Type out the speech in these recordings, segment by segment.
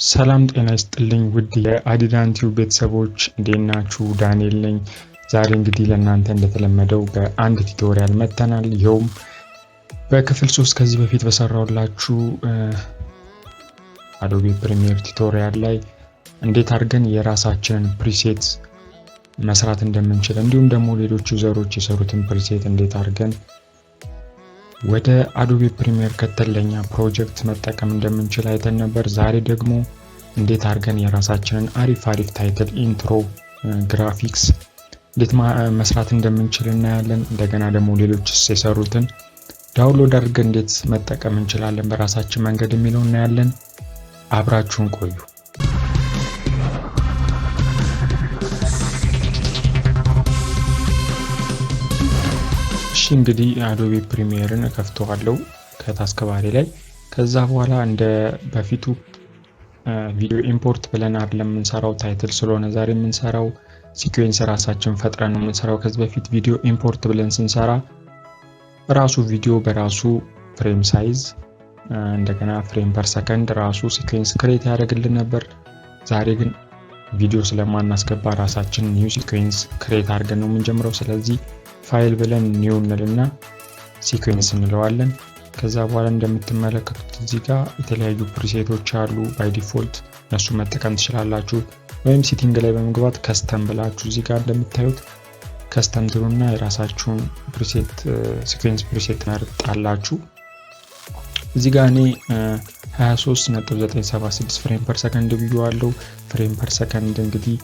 ሰላም ጤና ይስጥልኝ ውድ የአዲዳን ቲዩብ ቤተሰቦች እንዴት ናችሁ? ዳንኤል ነኝ። ዛሬ እንግዲህ ለእናንተ እንደተለመደው በአንድ ቱቶሪያል መጥተናል። ይኸውም በክፍል 3 ከዚህ በፊት በሰራሁላችሁ አዶቤ ፕሪሚየር ቱቶሪያል ላይ እንዴት አድርገን የራሳችንን ፕሪሴት መስራት እንደምንችል እንዲሁም ደግሞ ሌሎች ዩዘሮች የሰሩትን ፕሪሴት እንዴት አድርገን ወደ አዶቤ ፕሪሚየር ከተለኛ ፕሮጀክት መጠቀም እንደምንችል አይተን ነበር። ዛሬ ደግሞ እንዴት አድርገን የራሳችንን አሪፍ ታይትል፣ ኢንትሮ፣ ግራፊክስ እንዴት መስራት እንደምንችል እናያለን። እንደገና ደግሞ ሌሎችስ የሰሩትን ዳውንሎድ አድርገን እንዴት መጠቀም እንችላለን በራሳችን መንገድ የሚለው እናያለን። አብራችሁን ቆዩ። እንግዲህ አዶቤ ፕሪሚየርን ከፍተዋለሁ ከታስክ ባሬ ላይ። ከዛ በኋላ እንደ በፊቱ ቪዲዮ ኢምፖርት ብለን አይደለም የምንሰራው፣ ታይትል ስለሆነ ዛሬ የምንሰራው ሲኩዌንስ ራሳችን ፈጥረን ነው የምንሰራው። ከዚህ በፊት ቪዲዮ ኢምፖርት ብለን ስንሰራ ራሱ ቪዲዮ በራሱ ፍሬም ሳይዝ እንደገና ፍሬም ፐር ሰከንድ ራሱ ሲኩዌንስ ክሬት ያደርግልን ነበር። ዛሬ ግን ቪዲዮ ስለማናስገባ ራሳችን ኒው ሲኩዌንስ ክሬት አድርገን ነው የምንጀምረው። ስለዚህ ፋይል ብለን ኒው እንልና ሲኩዌንስ እንለዋለን። ከዛ በኋላ እንደምትመለከቱት እዚህ ጋር የተለያዩ ፕሪሴቶች አሉ ባይ ዲፎልት፣ እነሱ መጠቀም ትችላላችሁ። ወይም ሴቲንግ ላይ በመግባት ከስተም ብላችሁ እዚህ ጋር እንደምታዩት ከስተም ትሉና የራሳችሁን ፕሪሴት ሲኩዌንስ ፕሪሴት መርጣላችሁ። እዚህ ጋር እኔ 23.976 ፍሬም ፐር ሰከንድ ብዬዋለሁ። ፍሬም ፐር ሰከንድ እንግዲህ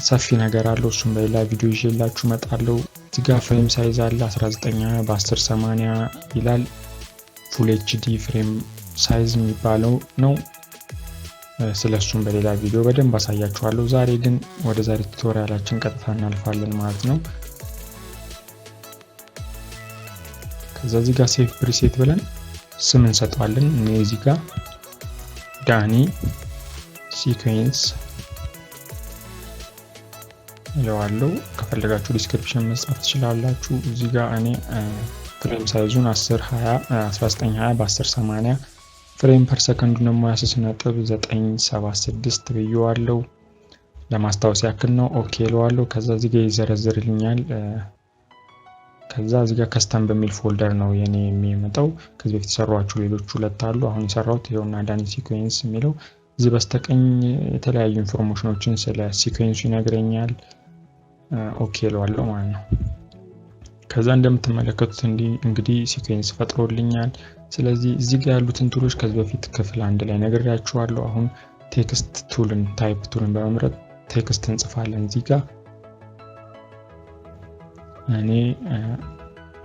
ሰፊ ነገር አለው፣ እሱም በሌላ ቪዲዮ ይዤላችሁ እመጣለሁ። እዚህ ጋር ፍሬም ሳይዝ አለ 1920 በ1080 ይላል። ፉል ኤችዲ ፍሬም ሳይዝ የሚባለው ነው። ስለሱም በሌላ ቪዲዮ በደንብ አሳያችኋለሁ። ዛሬ ግን ወደ ዛሬ ቱቶሪያላችን ቀጥታ እናልፋለን ማለት ነው። ከዛ እዚህ ጋር ሴቭ ፕሪሴት ብለን ስም እንሰጠዋለን። እኔ እዚህ ጋር ዳኒ ሲኩዌንስ ይለዋለሁ። ከፈለጋችሁ ዲስክሪፕሽን መጻፍ ትችላላችሁ። እዚህ ጋር እኔ ፍሬም ሳይዙን 1920 በ1080 ፍሬም ፐር ሰከንዱ ደግሞ 26.976 ብዬዋለሁ። ለማስታወስ ያክል ነው። ኦኬ እለዋለሁ። ከዛ እዚህ ጋር ይዘረዝርልኛል። ከዛ እዚህ ጋር ከስተም በሚል ፎልደር ነው የኔ የሚመጣው። ከዚህ በፊት የሰሯችሁ ሌሎች ሁለት አሉ። አሁን የሰራሁት ይኸውና ዳኒ ሲኩዌንስ የሚለው። እዚህ በስተቀኝ የተለያዩ ኢንፎርሜሽኖችን ስለ ሲኩዌንሱ ይነግረኛል። ኦኬ እለዋለሁ ማለት ነው። ከዛ እንደምትመለከቱት እንግዲህ ሲኩዌንስ ፈጥሮልኛል። ስለዚህ እዚህ ጋር ያሉትን ቱሎች ከዚህ በፊት ክፍል 1 ላይ ነግሬያችኋለሁ። አሁን ቴክስት ቱልን ታይፕ ቱልን በመምረጥ ቴክስት እንጽፋለን። እዚህ ጋር እኔ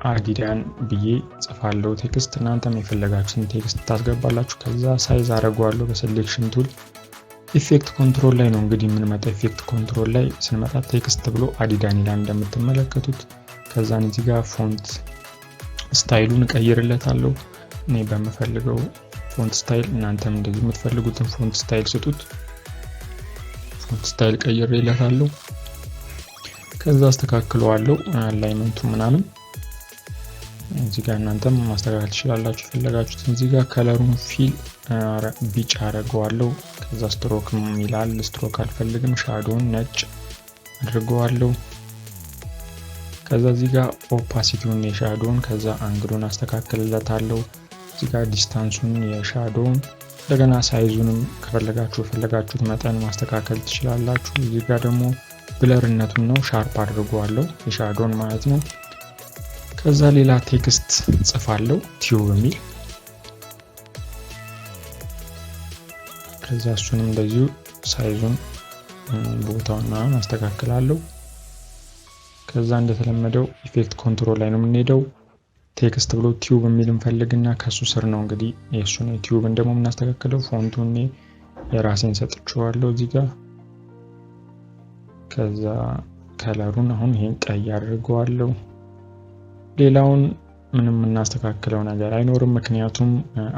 አዲዳን ብዬ ጽፋለሁ ቴክስት። እናንተም የፈለጋችሁትን ቴክስት ታስገባላችሁ። ከዛ ሳይዝ አደርገዋለሁ በሴሌክሽን ቱል። ኢፌክት ኮንትሮል ላይ ነው እንግዲህ የምንመጣ። ኢፌክት ኮንትሮል ላይ ስንመጣ ቴክስት ብሎ አዲዳን ይላል እንደምትመለከቱት። ከዛን እዚህ ጋር ፎንት ስታይሉን እቀይርለታለሁ እኔ በምፈልገው ፎንት ስታይል። እናንተም እንደዚህ የምትፈልጉትን ፎንት ስታይል ስጡት። ፎንት ስታይል ቀይሬለታለሁ። ከዛ አስተካክለዋለሁ አላይመንቱ ምናምን። እዚህ ጋር እናንተም ማስተካከል ትችላላችሁ የፈለጋችሁትን። እዚህ ጋር ከለሩን ፊል ቢጫ አደርገዋለሁ። ከዛ ስትሮክ ይላል፣ ስትሮክ አልፈልግም። ሻዶውን ነጭ አድርገዋለሁ። ከዛ እዚህ ጋር ኦፓሲቲውን የሻዶውን ከዛ አንግሉን አስተካክልለታለሁ። እዚህ ጋር ዲስታንሱን የሻዶውን እንደገና ሳይዙንም ከፈለጋችሁ የፈለጋችሁት መጠን ማስተካከል ትችላላችሁ። እዚህ ጋር ደግሞ ብለርነቱን ነው ሻርፕ አድርገዋለሁ የሻዶውን ማለት ነው። ከዛ ሌላ ቴክስት ጽፋለሁ ቲዩብ የሚል። ከዛ እሱንም እንደዚሁ ሳይዙን ቦታውን ማስተካከላለሁ። ከዛ እንደተለመደው ኢፌክት ኮንትሮል ላይ ነው የምንሄደው። ቴክስት ብሎ ቲዩብ የሚል እንፈልግና ከሱ ስር ነው እንግዲህ የሱን ቲዩብን ደግሞ የምናስተካክለው። ፎንቱን የራሴን ሰጥቼዋለሁ እዚህ ጋር። ከዛ ከለሩን አሁን ይሄን ቀይ አድርገዋለሁ። ሌላውን ምንም እናስተካክለው ነገር አይኖርም፣ ምክንያቱም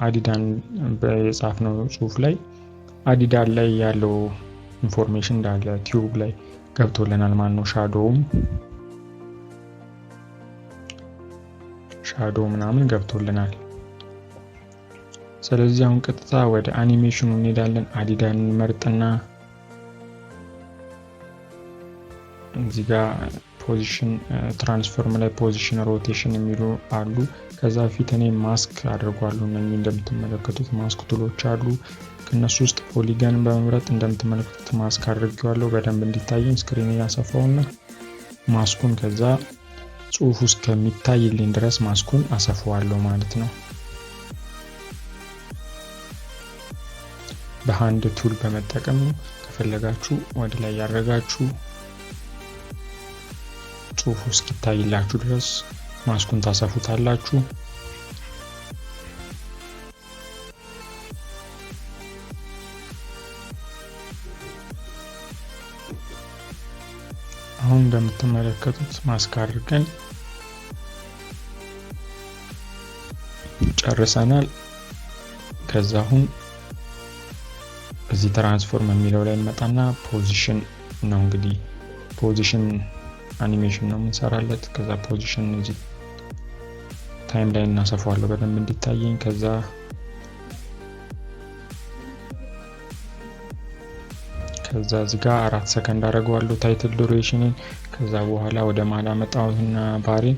አዲዳን በየጻፍነው ጽሁፍ ላይ አዲዳን ላይ ያለው ኢንፎርሜሽን እንዳለ ቲዩብ ላይ ገብቶልናል ማለት ነው። ሻዶው ምናምን ገብቶልናል። ስለዚህ አሁን ቀጥታ ወደ አኒሜሽኑ እንሄዳለን። አዲዳን እንመርጥና እዚህ ጋር ፖዚሽን ትራንስፎርም ላይ ፖዚሽን ሮቴሽን የሚሉ አሉ። ከዛ በፊት እኔ ማስክ አድርጓለሁ። እነኚህ እንደምትመለከቱት ማስክ ቱሎች አሉ። ከነሱ ውስጥ ፖሊገን በመምረጥ እንደምትመለከቱት ማስክ አድርጌዋለሁ በደንብ እንዲታየኝ። ስክሪን ያሰፋውና ማስኩን ከዛ ጽሁፍ ውስጥ ከሚታይልኝ ድረስ ማስኩን አሰፋዋለሁ ማለት ነው። በሃንድ ቱል በመጠቀም ነው። ከፈለጋችሁ ወደ ላይ ያደረጋችሁ ጽሁፉ እስኪታይላችሁ ድረስ ማስኩን ታሰፉታላችሁ። አሁን እንደምትመለከቱት ማስክ አድርገን ጨርሰናል። ከዛ አሁን እዚህ ትራንስፎርም የሚለው ላይ እንመጣና ፖዚሽን ነው እንግዲህ ፖዚሽን አኒሜሽን ነው የምንሰራለት። ከዛ ፖዚሽን እዚህ ታይም ላይ እናሰፋዋለሁ በደንብ እንዲታየኝ። ከዛ እዚህ ጋር 4 ሰከንድ አደርገዋለሁ ታይትል ዱሬሽንን። ከዛ በኋላ ወደ ማላ መጣሁና ባሬን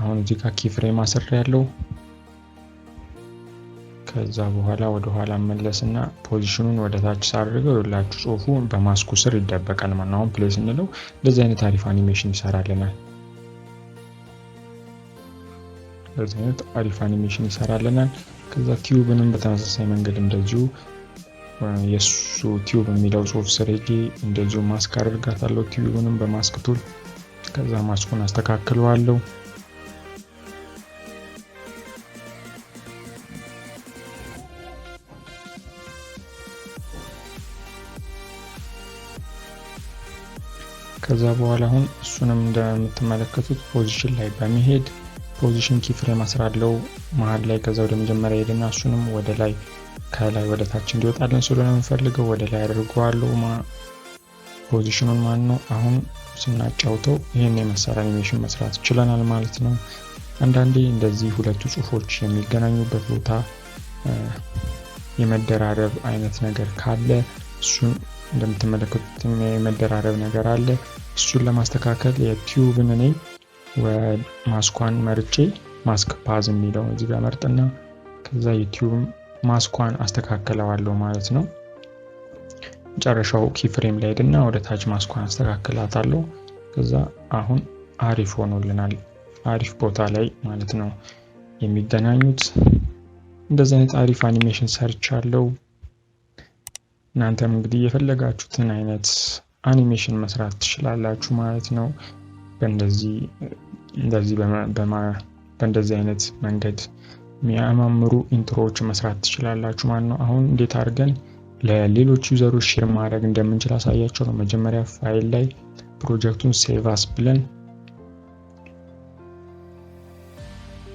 አሁን እዚህ ጋር ኪ ፍሬም አስሬያለሁ። ከዛ በኋላ ወደ ኋላ መለስና ፖዚሽኑን ወደ ታች ሳድርገው ይላችሁ ጽሁፉ በማስኩ ስር ይደበቃል ማለት ነው። አሁን ፕሌስ እንለው እንደዚህ አይነት አሪፍ አኒሜሽን ይሰራልናል። እንደዚህ አይነት አሪፍ አኒሜሽን ይሰራልናል። ከዛ ቲዩብንም በተመሳሳይ መንገድ እንደዚሁ የሱ ቲዩብ የሚለው ጽሁፍ ስር ሄጄ እንደዚሁ ማስክ አድርጋታለሁ ቲዩብንም በማስክ ቱል። ከዛ ማስኩን አስተካክለዋለሁ። ከዛ በኋላ አሁን እሱንም እንደምትመለከቱት ፖዚሽን ላይ በመሄድ ፖዚሽን ኪ ፍሬም አስራለሁ መሃል ላይ። ከዛ ወደ መጀመሪያ ሄድና እሱንም ወደ ላይ ከላይ ወደ ታች እንዲወጣልን ስለሆነ የምፈልገው ወደ ላይ አድርገዋለሁ ፖዚሽኑን ማለት ነው። አሁን ስናጫውተው ይሄን የመሰለ አኒሜሽን መስራት ይችላል ማለት ነው። አንዳንዴ እንደዚህ ሁለቱ ጽሁፎች የሚገናኙበት ቦታ የመደራረብ አይነት ነገር ካለ እሱን እንደምትመለከቱት የመደራረብ ነገር አለ። እሱን ለማስተካከል የቲዩብን እኔ ማስኳን መርጬ ማስክ ፓዝ የሚለው እዚህ ጋር መርጥና ከዛ የቲዩብ ማስኳን አስተካክለዋለሁ ማለት ነው። መጨረሻው ኪ ፍሬም ላይ ሄድና ወደ ታች ማስኳን አስተካክላታለሁ። ከዛ አሁን አሪፍ ሆኖልናል። አሪፍ ቦታ ላይ ማለት ነው የሚገናኙት። እንደዚህ አይነት አሪፍ አኒሜሽን ሰርቻለሁ። እናንተም እንግዲህ የፈለጋችሁትን አይነት አኒሜሽን መስራት ትችላላችሁ ማለት ነው። በእንደዚህ አይነት መንገድ የሚያማምሩ ኢንትሮዎች መስራት ትችላላችሁ ማለት ነው። አሁን እንዴት አድርገን ለሌሎች ዩዘሮች ሼር ማድረግ እንደምንችል አሳያቸው ነው። መጀመሪያ ፋይል ላይ ፕሮጀክቱን ሴቭ አስ ብለን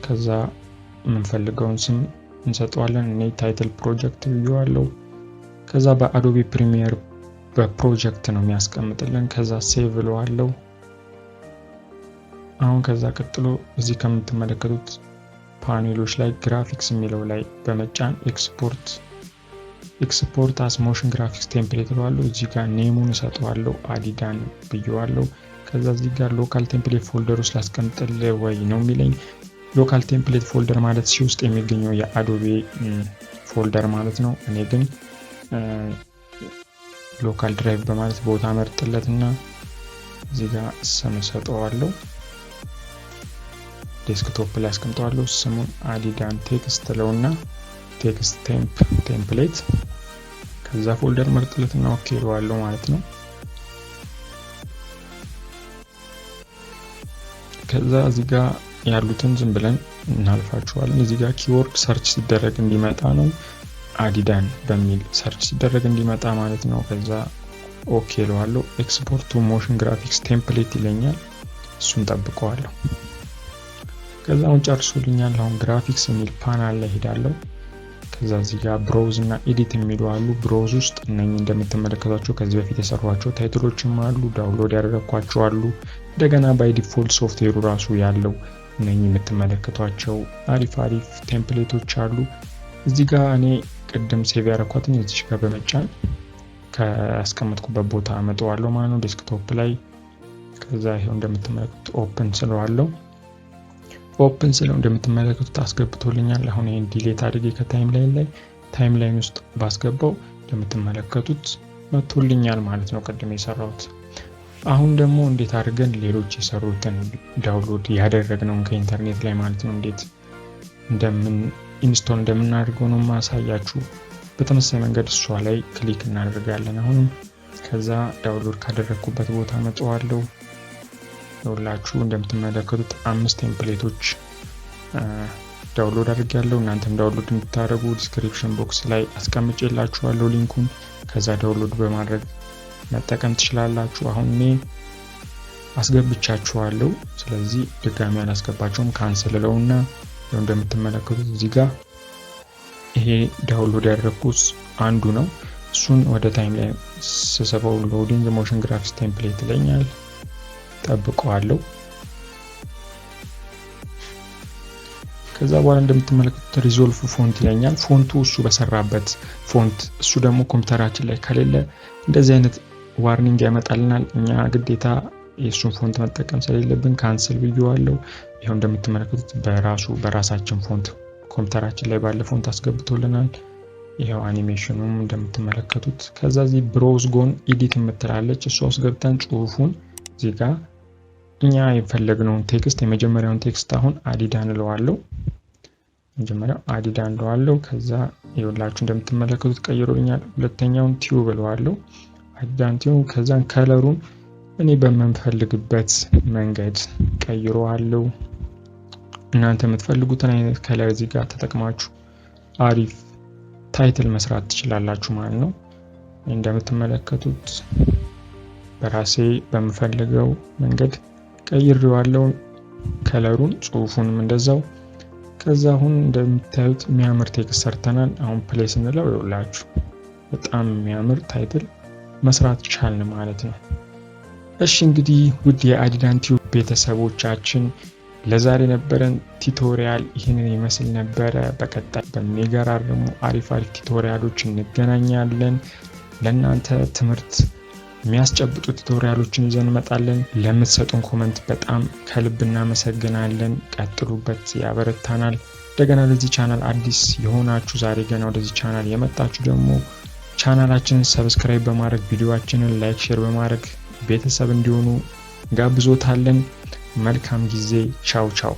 ከዛ የምንፈልገውን ስም እንሰጠዋለን። እኔ ታይትል ፕሮጀክት ብየዋለሁ። ከዛ በአዶቤ ፕሪሚየር በፕሮጀክት ነው የሚያስቀምጥልን። ከዛ ሴቭ እለዋለሁ። አሁን ከዛ ቀጥሎ እዚህ ከምትመለከቱት ፓኔሎች ላይ ግራፊክስ የሚለው ላይ በመጫን ኤክስፖርት አስ ሞሽን ግራፊክስ ቴምፕሌት እለዋለሁ። እዚህ ጋር ኔሙን እሰጠዋለሁ አዲዳን ብየዋለሁ። ከዛ እዚህ ጋር ሎካል ቴምፕሌት ፎልደር ውስጥ ላስቀምጥል ወይ ነው የሚለኝ። ሎካል ቴምፕሌት ፎልደር ማለት ሲ ውስጥ የሚገኘው የአዶቤ ፎልደር ማለት ነው። እኔ ግን ሎካል ድራይቭ በማለት ቦታ መርጥለትና እዚህ ጋር ስም ሰጠዋለሁ። ዴስክቶፕ ላይ አስቀምጠዋለሁ። ስሙን አዲዳን ቴክስት ለውና ቴክስት ቴምፕሌት ከዛ ፎልደር መርጥለትና ኦኬ እለዋለሁ ማለት ነው። ከዛ እዚህ ጋር ያሉትን ዝም ብለን እናልፋቸዋለን። እዚህ ጋር ኪወርድ ሰርች ሲደረግ እንዲመጣ ነው አዲዳን በሚል ሰርች ሲደረግ እንዲመጣ ማለት ነው። ከዛ ኦኬ እለዋለሁ። ኤክስፖርት ቱ ሞሽን ግራፊክስ ቴምፕሌት ይለኛል። እሱን ጠብቀዋለሁ። ከዛ አሁን ጨርሶልኛል። አሁን ግራፊክስ የሚል ፓናል ላይ ሄዳለሁ። ከዛ እዚህ ጋር ብሮውዝ እና ኤዲት የሚሉ አሉ። ብሮውዝ ውስጥ እነኚህ እንደምትመለከቷቸው ከዚህ በፊት የሰሯቸው ታይትሎችም አሉ፣ ዳውንሎድ ያደረኳቸው አሉ። እንደገና ባይ ዲፎልት ሶፍትዌሩ ራሱ ያለው እነኚህ የምትመለከቷቸው አሪፍ ቴምፕሌቶች አሉ። እዚህ ጋር እኔ ቅድም ሴቭ ያደረኳትን እዚህ ጋር በመጫን ከአስቀመጥኩበት ቦታ አመጣዋለሁ ማለት ነው ዴስክቶፕ ላይ። ከዛ ይሄው እንደምትመለከቱት ኦፕን ስለዋለሁ። ኦፕን ስለው እንደምትመለከቱት አስገብቶልኛል። አሁን ይሄን ዲሌት አድርጌ ታይም ላይን ውስጥ ባስገባው እንደምትመለከቱት መጥቶልኛል ማለት ነው ቅድም የሰራሁት። አሁን ደግሞ እንዴት አድርገን ሌሎች የሰሩትን ዳውንሎድ ያደረግነውን ከኢንተርኔት ላይ ማለት ነው እንዴት ኢንስቶል እንደምናደርገው ነው ማሳያችሁ። በተመሳሳይ መንገድ እሷ ላይ ክሊክ እናደርጋለን አሁንም። ከዛ ዳውንሎድ ካደረግኩበት ቦታ መጣዋለሁ። ሁላችሁ እንደምትመለከቱት 5 ቴምፕሌቶች ዳውንሎድ አድርጌያለሁ። እናንተም ዳውንሎድ እንድታደርጉ ዲስክሪፕሽን ቦክስ ላይ አስቀምጬላችኋለሁ ሊንኩን። ከዛ ዳውንሎድ በማድረግ መጠቀም ትችላላችሁ። አሁን እኔ አስገብቻችኋለሁ፣ ስለዚህ ድጋሚ አላስገባቸውም። ካንሰል ለውና እንደምትመለከቱት እዚህ ጋር ይሄ ዳውንሎድ ያደረኩት አንዱ ነው። እሱን ወደ ታይም ላይ ስሰበው ሎዲንግ ሞሽን ግራፊክስ ቴምፕሌት ይለኛል። ጠብቀዋለሁ። ከዛ በኋላ እንደምትመለከቱት ሪዞልቭ ፎንት ይለኛል። ፎንቱ እሱ በሰራበት ፎንት፣ እሱ ደግሞ ኮምፒውተራችን ላይ ከሌለ እንደዚህ አይነት ዋርኒንግ ያመጣልናል። እኛ ግዴታ የእሱን ፎንት መጠቀም ስለሌለብን ካንስል ብየዋለሁ። ይሄው እንደምትመለከቱት በራሳችን ፎንት ኮምፒውተራችን ላይ ባለ ፎንት አስገብቶልናል። ይሄው አኒሜሽኑም እንደምትመለከቱት። ከዛ እዚህ ብሮውዝ ጎን ኤዲት የምትላለች እሷ ውስጥ ገብተን ጽሁፉን እዚህ ጋር እኛ የፈለግነውን ቴክስት የመጀመሪያውን ቴክስት አሁን አዲዳን እለዋለሁ። ከዛ ይኸውላችሁ እንደምትመለከቱት ቀይሮልኛል። ሁለተኛውን ቲዩብ እለዋለሁ፣ አዲዳን ቲዩብ። ከዛን ከለሩን እኔ በምፈልግበት መንገድ ቀይሮዋለሁ። እናንተ የምትፈልጉትን አይነት ከለር እዚህ ጋር ተጠቅማችሁ አሪፍ ታይትል መስራት ትችላላችሁ ማለት ነው። እንደምትመለከቱት በራሴ በምፈልገው መንገድ ቀይሬዋለሁ ከለሩን፣ ጽሁፉንም እንደዛው። ከዛ አሁን እንደምታዩት የሚያምር ቴክስት ሰርተናል። አሁን ፕሌይ ስንለው ይኸውላችሁ በጣም የሚያምር ታይትል መስራት ቻልን ማለት ነው። እሺ እንግዲህ ውድ የአዲዳን ቲዩብ ቤተሰቦቻችን ለዛሬ ነበረን ቱቶሪያል ይህንን ይመስል ነበረ። በቀጣይ በሚገራርሙ አሪፍ ቱቶሪያሎች እንገናኛለን። ለእናንተ ትምህርት የሚያስጨብጡ ቱቶሪያሎችን ይዘን እንመጣለን። ለምትሰጡን ኮመንት በጣም ከልብ እናመሰግናለን። ቀጥሉበት፣ ያበረታናል። እንደገና ለዚህ ቻናል አዲስ የሆናችሁ ዛሬ ገና ወደዚህ ቻናል የመጣችሁ ደግሞ ቻናላችንን ሰብስክራይብ በማድረግ ቪዲዮአችንን ላይክ፣ ሼር በማድረግ ቤተሰብ እንዲሆኑ ጋብዞታለን። መልካም ጊዜ። ቻው ቻው።